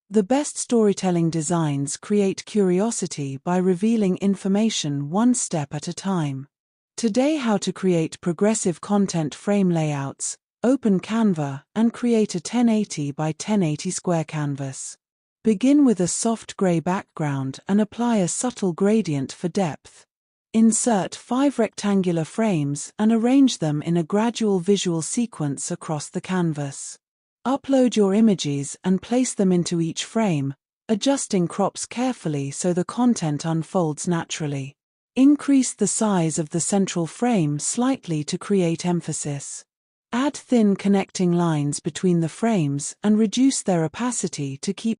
The best storytelling designs create curiosity by revealing information one step at a time. Today, how to create progressive content frame layouts. Open Canva and create a 1080 by 1080 square canvas. Begin with a soft gray background and apply a subtle gradient for depth. Insert 5 rectangular frames and arrange them in a gradual visual sequence across the canvas. Upload your images and place them into each frame, adjusting crops carefully so the content unfolds naturally. Increase the size of the central frame slightly to create emphasis. Add thin connecting lines between the frames and reduce their opacity to keep